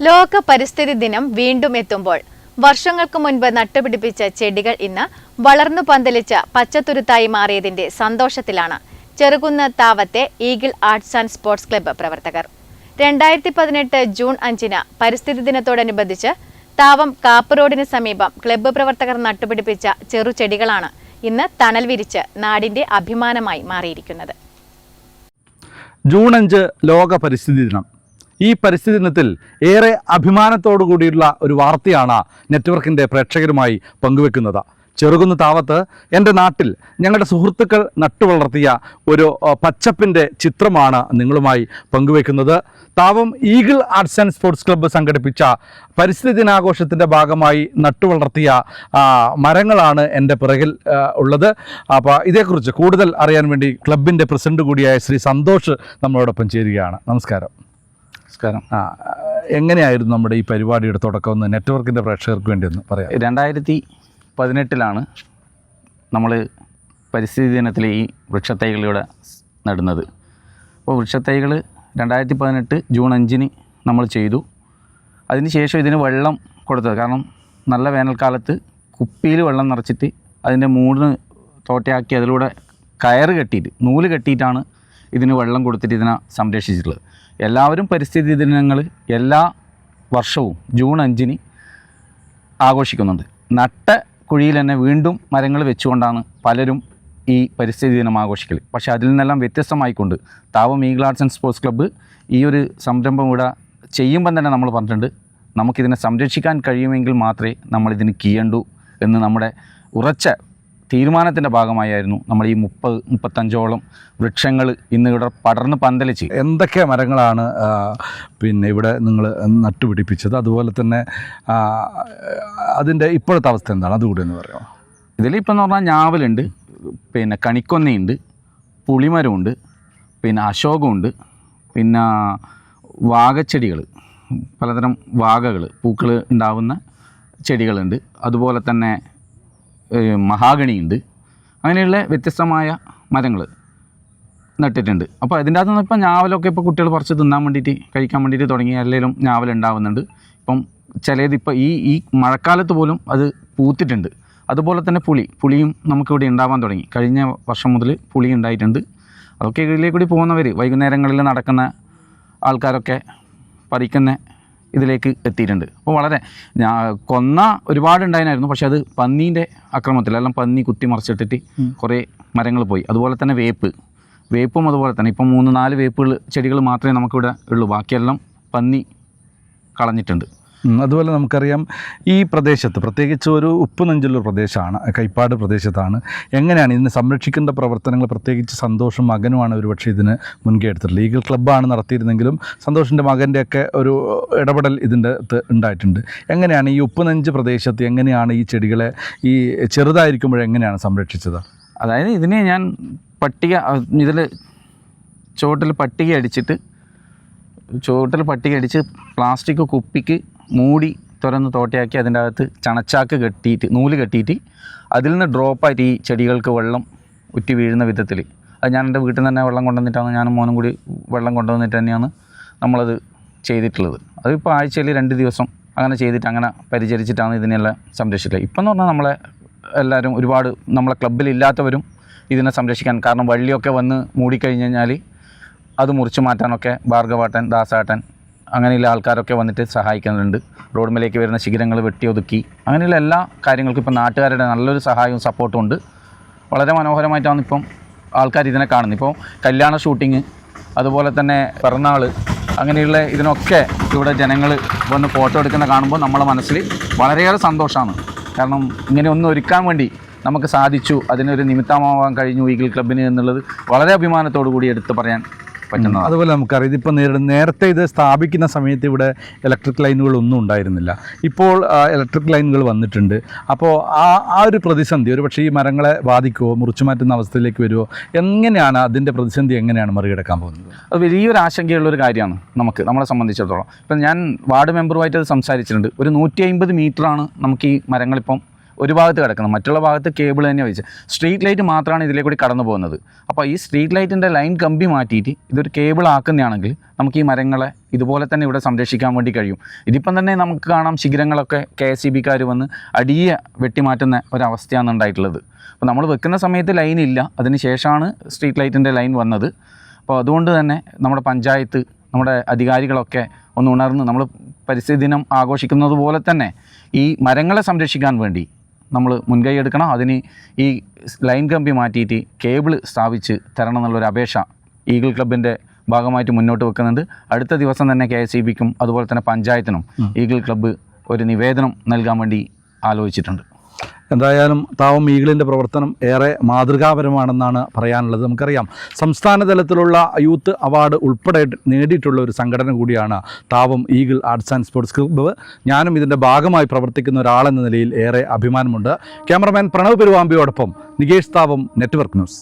ലോക പരിസ്ഥിതി ദിനം വീണ്ടും എത്തുമ്പോൾ വർഷങ്ങൾക്ക് മുൻപ് നട്ടുപിടിപ്പിച്ച ചെടികൾ ഇന്ന് വളർന്നു പന്തലിച്ച പച്ചത്തുരുത്തായി മാറിയതിന്റെ സന്തോഷത്തിലാണ് ചെറുകുന്ന് താവത്തെ eagle arts and sports club പ്രവർത്തകർ. 2018 ജൂൺ 5-ന് പരിസ്ഥിതി ദിനത്തോടനുബന്ധിച്ച് താവം കാപ്പ് റോഡിന് സമീപം ക്ലബ്ബ് പ്രവർത്തകർ നട്ടുപിടിപ്പിച്ച ചെറുചെടികളാണ് ഇന്ന് തണൽ വിരിച്ച് നാടിന്റെ അഭിമാനമായി മാറിയിരിക്കുന്നത്. ജൂൺ 5 ലോക പരിസ്ഥിതി ദിനം. ഈ പരിസ്ഥിതി ദിനത്തിൽ ഏറെ അഭിമാനത്തോടു കൂടിയുള്ള ഒരു വാർത്തയാണ് നെറ്റ്വർക്കിൻ്റെ പ്രേക്ഷകരുമായി പങ്കുവെക്കുന്നത്. ചെറുകുന്ന് താവത്ത് എൻ്റെ നാട്ടിൽ ഞങ്ങളുടെ സുഹൃത്തുക്കൾ നട്ടുവളർത്തിയ ഒരു പച്ചപ്പിൻ്റെ ചിത്രമാണ് നിങ്ങളുമായി പങ്കുവെക്കുന്നത്. Thavam eagle arts and sports club സംഘടിപ്പിച്ച പരിസ്ഥിതി ദിനാഘോഷത്തിൻ്റെ ഭാഗമായി നട്ടുവളർത്തിയ മരങ്ങളാണ് എൻ്റെ പിറകിൽ ഉള്ളത്. അപ്പോൾ ഇതേക്കുറിച്ച് കൂടുതൽ അറിയാൻ വേണ്ടി ക്ലബിൻ്റെ പ്രസിഡന്റ് കൂടിയായ ശ്രീ സന്തോഷ് നമ്മളോടൊപ്പം ചേരുകയാണ്. നമസ്കാരം. നമസ്കാരം. എങ്ങനെയായിരുന്നു നമ്മുടെ ഈ പരിപാടിയുടെ തുടക്കം എന്ന് നെറ്റ്വർക്കിൻ്റെ പ്രേക്ഷകർക്ക് വേണ്ടി ഒന്ന് പറയാം. 2018 നമ്മൾ പരിസ്ഥിതി ദിനത്തിൽ ഈ വൃക്ഷത്തൈകളിലൂടെ നടുന്നത്. അപ്പോൾ വൃക്ഷത്തൈകൾ 2018 ജൂൺ 5-ന് നമ്മൾ ചെയ്തു. അതിനുശേഷം ഇതിന് വെള്ളം കൊടുത്തത്, കാരണം നല്ല വേനൽക്കാലത്ത് കുപ്പിയിൽ വെള്ളം നിറച്ചിട്ട് അതിൻ്റെ 3 തോട്ടയാക്കി അതിലൂടെ കയറ് കെട്ടിയിട്ട് നൂല് കെട്ടിയിട്ടാണ് ഇതിന് വെള്ളം കൊടുത്തിട്ട് ഇതിനെ സംരക്ഷിച്ചിട്ടുള്ളത്. എല്ലാവരും പരിസ്ഥിതി ദിനങ്ങൾ എല്ലാ വർഷവും ജൂൺ 5-ന് ആഘോഷിക്കുന്നുണ്ട്. നട്ട കുഴിയിൽ തന്നെ വീണ്ടും മരങ്ങൾ വെച്ചുകൊണ്ടാണ് പലരും ഈ പരിസ്ഥിതി ദിനം ആഘോഷിക്കൽ. പക്ഷേ അതിൽ നിന്നെല്ലാം വ്യത്യസ്തമായിക്കൊണ്ട് Thavam eagle arts and sports club ഈ ഒരു സംരംഭം ഇവിടെ ചെയ്യുമ്പം തന്നെ നമ്മൾ പറഞ്ഞിട്ടുണ്ട്, നമുക്കിതിനെ സംരക്ഷിക്കാൻ കഴിയുമെങ്കിൽ മാത്രമേ നമ്മളിതിന് കീഴണ്ടൂ എന്ന് നമ്മുടെ ഉറച്ച തീരുമാനത്തിൻ്റെ ഭാഗമായിരുന്നു നമ്മൾ ഈ 30-35ഓളം വൃക്ഷങ്ങൾ ഇന്ന് ഇവിടെ പടർന്ന് പന്തലിച്ച്. എന്തൊക്കെ മരങ്ങളാണ് പിന്നെ ഇവിടെ നിങ്ങൾ നട്ടുപിടിപ്പിച്ചത്? അതുപോലെ തന്നെ അതിൻ്റെ ഇപ്പോഴത്തെ അവസ്ഥ എന്താണ്, അതുകൂടി എന്ന് പറയാമോ? ഇതിലിപ്പോൾ എന്ന് പറഞ്ഞാൽ ഞാവലുണ്ട്, പിന്നെ കണിക്കൊന്നയുണ്ട്, പുളിമരമുണ്ട്, പിന്നെ അശോകമുണ്ട്, പിന്നെ വാഗച്ചെടികൾ, പലതരം വാഗകൾ പൂക്കൾ ഉണ്ടാവുന്ന ചെടികളുണ്ട്, അതുപോലെ തന്നെ മഹാഗണിയുണ്ട്. അങ്ങനെയുള്ള വ്യത്യസ്തമായ മരങ്ങൾ നട്ടിട്ടുണ്ട്. അപ്പോൾ അതിൻ്റെ അകത്തുനിന്ന് ഇപ്പം ഞാവലൊക്കെ ഇപ്പോൾ കുട്ടികൾ പറിച്ച് തിന്നാൻ വേണ്ടിയിട്ട് കഴിക്കാൻ വേണ്ടിയിട്ട് തുടങ്ങി. എല്ലാവരും ഞാവൽ ഉണ്ടാവുന്നുണ്ട്. ഇപ്പം ചിലതിപ്പോൾ ഈ മഴക്കാലത്ത് പോലും അത് പൂത്തിട്ടുണ്ട്. അതുപോലെ തന്നെ പുളിയും നമുക്കിവിടെ ഉണ്ടാവാൻ തുടങ്ങി. കഴിഞ്ഞ വർഷം മുതൽ പുളി ഉണ്ടായിട്ടുണ്ട്. അതൊക്കെ ഇതിലേക്ക് കൂടി പോകുന്നവർ വൈകുന്നേരങ്ങളിൽ നടക്കുന്ന ആൾക്കാരൊക്കെ പറിക്കുന്ന ഇതിലേക്ക് എത്തിയിട്ടുണ്ട്. അപ്പോൾ വളരെ കൊന്ന ഒരുപാടുണ്ടായിരുന്നു. പക്ഷേ അത് പന്നീൻ്റെ അക്രമത്തിൽ എല്ലാം പന്നി കുത്തി മറിച്ചിട്ടിട്ട് കുറേ മരങ്ങൾ പോയി. അതുപോലെ തന്നെ വേപ്പും അതുപോലെ തന്നെ ഇപ്പം 3-4 വേപ്പുകൾ ചെടികൾ മാത്രമേ നമുക്കിവിടെ ഉള്ളൂ. ബാക്കിയെല്ലാം പന്നി കളഞ്ഞിട്ടുണ്ട്. അതുപോലെ നമുക്കറിയാം ഈ പ്രദേശത്ത് പ്രത്യേകിച്ച് ഒരു ഉപ്പ് നെഞ്ചുള്ള പ്രദേശമാണ്, കൈപ്പാട് പ്രദേശത്താണ്. എങ്ങനെയാണ് ഇതിനെ സംരക്ഷിക്കേണ്ട പ്രവർത്തനങ്ങൾ? പ്രത്യേകിച്ച് സന്തോഷും മകനുമാണ് ഒരുപക്ഷെ ഇതിന് മുൻകൈ എടുത്തിട്ടുള്ളത്. ലീഗൽ ക്ലബ്ബാണ് നടത്തിയിരുന്നെങ്കിലും സന്തോഷിൻ്റെ മകൻ്റെയൊക്കെ ഒരു ഇടപെടൽ ഇതിൻ്റെ ഉണ്ടായിട്ടുണ്ട്. എങ്ങനെയാണ് ഈ ഉപ്പ് നെഞ്ച് പ്രദേശത്ത് എങ്ങനെയാണ് ഈ ചെടികളെ ഈ ചെറുതായിരിക്കുമ്പോഴെങ്ങനെയാണ് സംരക്ഷിച്ചത്? അതായത് ഇതിനെ ഞാൻ ഇതിൽ ചുവട്ടിൽ പട്ടിക അടിച്ച് പ്ലാസ്റ്റിക് കുപ്പിക്ക് മൂടി തുറന്ന് തോട്ടയാക്കി അതിൻ്റെ അകത്ത് ചണച്ചാക്ക് കെട്ടിയിട്ട് നൂല് കെട്ടിയിട്ട് അതിൽ നിന്ന് ഡ്രോപ്പായിട്ട് ഈ ചെടികൾക്ക് വെള്ളം ഉറ്റി വീഴുന്ന വിധത്തിൽ, അത് ഞാൻ എൻ്റെ വീട്ടിൽ നിന്ന് തന്നെ വെള്ളം കൊണ്ടുവന്നിട്ടാണ്, ഞാനും മോനും കൂടി വെള്ളം കൊണ്ടുവന്നിട്ട് തന്നെയാണ് നമ്മളത് ചെയ്തിട്ടുള്ളത്. അതിപ്പോൾ ആഴ്ചയിൽ 2 ദിവസം അങ്ങനെ ചെയ്തിട്ട് അങ്ങനെ പരിചരിച്ചിട്ടാണ് ഇതിനെല്ലാം സംരക്ഷിച്ചത്. ഇപ്പം എന്ന് പറഞ്ഞാൽ നമ്മളെ എല്ലാവരും ഒരുപാട് നമ്മളെ ക്ലബ്ബിലില്ലാത്തവരും ഇതിനെ സംരക്ഷിക്കാൻ, കാരണം വള്ളിയൊക്കെ വന്ന് മൂടിക്കഴിഞ്ഞ് കഴിഞ്ഞാൽ അത് മുറിച്ച് മാറ്റാനൊക്കെ ഭാർഗവാട്ടൻ, ദാസാട്ടൻ അങ്ങനെയുള്ള ആൾക്കാരൊക്കെ വന്നിട്ട് സഹായിക്കുന്നുണ്ട്. റോഡ് മേലേക്ക് വരുന്ന ശിഖരങ്ങൾ വെട്ടി ഒതുക്കി അങ്ങനെയുള്ള എല്ലാ കാര്യങ്ങൾക്കും ഇപ്പം നാട്ടുകാരുടെ നല്ലൊരു സഹായവും സപ്പോർട്ടും ഉണ്ട്. വളരെ മനോഹരമായിട്ടാണ് ഇപ്പം ആൾക്കാർ ഇതിനെ കാണുന്നത്. ഇപ്പോൾ കല്യാണ ഷൂട്ടിങ്, അതുപോലെ തന്നെ പിറന്നാൾ, അങ്ങനെയുള്ള ഇതിനൊക്കെ ഇവിടെ ജനങ്ങൾ വന്ന് ഫോട്ടോ എടുക്കുന്ന കാണുമ്പോൾ നമ്മളെ മനസ്സിൽ വളരെയേറെ സന്തോഷമാണ്. കാരണം ഇങ്ങനെ ഒന്ന് ഒരുക്കാൻ വേണ്ടി നമുക്ക് സാധിച്ചു, അതിനൊരു നിമിത്തമാവാൻ കഴിഞ്ഞു ഈഗിൾ ക്ലബ്ബിന് എന്നുള്ളത് വളരെ അഭിമാനത്തോടു കൂടി എടുത്ത് പറയാൻ പറ്റുന്നത്. അതുപോലെ നമുക്കറിയാം ഇതിപ്പോൾ നേരത്തെ ഇത് സ്ഥാപിക്കുന്ന സമയത്ത് ഇവിടെ ഇലക്ട്രിക് ലൈനുകളൊന്നും ഉണ്ടായിരുന്നില്ല. ഇപ്പോൾ ഇലക്ട്രിക് ലൈനുകൾ വന്നിട്ടുണ്ട്. അപ്പോൾ ആ ഒരു പ്രതിസന്ധി ഒരു പക്ഷേ ഈ മരങ്ങളെ ബാധിക്കുമോ, മുറിച്ചു മാറ്റുന്ന അവസ്ഥയിലേക്ക് വരുമോ? എങ്ങനെയാണ് അതിൻ്റെ പ്രതിസന്ധി എങ്ങനെയാണ് മറികടക്കാൻ പോകുന്നത്? അത് വലിയൊരു ആശങ്കയുള്ളൊരു കാര്യമാണ് നമ്മളെ സംബന്ധിച്ചിടത്തോളം. ഇപ്പം ഞാൻ വാർഡ് മെമ്പറുമായിട്ട് അത് സംസാരിച്ചിട്ടുണ്ട്. ഒരു 150 മീറ്ററാണ് നമുക്ക് ഈ മരങ്ങളിപ്പം ഒരു ഭാഗത്ത് കിടക്കുന്നത്, മറ്റുള്ള ഭാഗത്ത് കേബിൾ തന്നെ വെച്ച് സ്ട്രീറ്റ് ലൈറ്റ് മാത്രമാണ് ഇതിലേ കൂടി കടന്നു പോകുന്നത്. അപ്പോൾ ഈ സ്ട്രീറ്റ് ലൈറ്റിൻ്റെ ലൈൻ കമ്പി മാറ്റിയിട്ട് ഇതൊരു കേബിൾ ആക്കുന്നതാണെങ്കിൽ നമുക്ക് ഈ മരങ്ങളെ ഇതുപോലെ തന്നെ ഇവിടെ സംരക്ഷിക്കാൻ വേണ്ടി കഴിയും. ഇതിപ്പം തന്നെ നമുക്ക് കാണാം ശിഖരങ്ങളൊക്കെ KSEBക്കാർ വന്ന് അടിയെ വെട്ടിമാറ്റുന്ന ഒരവസ്ഥയാണ് ഉണ്ടായിട്ടുള്ളത്. അപ്പോൾ നമ്മൾ വെക്കുന്ന സമയത്ത് ലൈൻ ഇല്ല, അതിന് ശേഷമാണ് സ്ട്രീറ്റ് ലൈറ്റിൻ്റെ ലൈൻ വന്നത്. അപ്പോൾ അതുകൊണ്ട് തന്നെ നമ്മുടെ പഞ്ചായത്ത്, നമ്മുടെ അധികാരികളൊക്കെ ഒന്ന് ഉണർന്ന് നമ്മൾ പരിസ്ഥിതി ദിനം ആഘോഷിക്കുന്നത് പോലെ തന്നെ ഈ മരങ്ങളെ സംരക്ഷിക്കാൻ വേണ്ടി നമ്മൾ മുൻകൈ എടുക്കണം. അതിന് ഈ ലൈൻ കമ്പി മാറ്റിയിട്ട് കേബിൾ സ്ഥാപിച്ച് തരണം എന്നുള്ളൊരു അപേക്ഷ ഈഗിൾ ക്ലബിൻ്റെ ഭാഗമായിട്ട് മുന്നോട്ട് വെക്കുന്നുണ്ട്. അടുത്ത ദിവസം തന്നെ KSEBക്കും അതുപോലെ തന്നെ പഞ്ചായത്തിനും ഈഗിൾ ക്ലബ്ബ് ഒരു നിവേദനം നൽകാൻ വേണ്ടി ആലോചിച്ചിട്ടുണ്ട്. എന്തായാലും താവം ഈഗിളിൻ്റെ പ്രവർത്തനം ഏറെ മാതൃകാപരമാണെന്നാണ് പറയാനുള്ളത്. നമുക്കറിയാം സംസ്ഥാന തലത്തിലുള്ള യൂത്ത് അവാർഡ് ഉൾപ്പെടെ നേടിയിട്ടുള്ള ഒരു സംഘടന കൂടിയാണ് Thavam eagle arts and sports club. ഞാനും ഇതിൻ്റെ ഭാഗമായി പ്രവർത്തിക്കുന്ന ഒരാളെന്ന നിലയിൽ ഏറെ അഭിമാനമുണ്ട്. ക്യാമറമാൻ പ്രണവ് പെരുവാമ്പിയോടൊപ്പം നികേഷ് താവം, നെറ്റ്വർക്ക് ന്യൂസ്.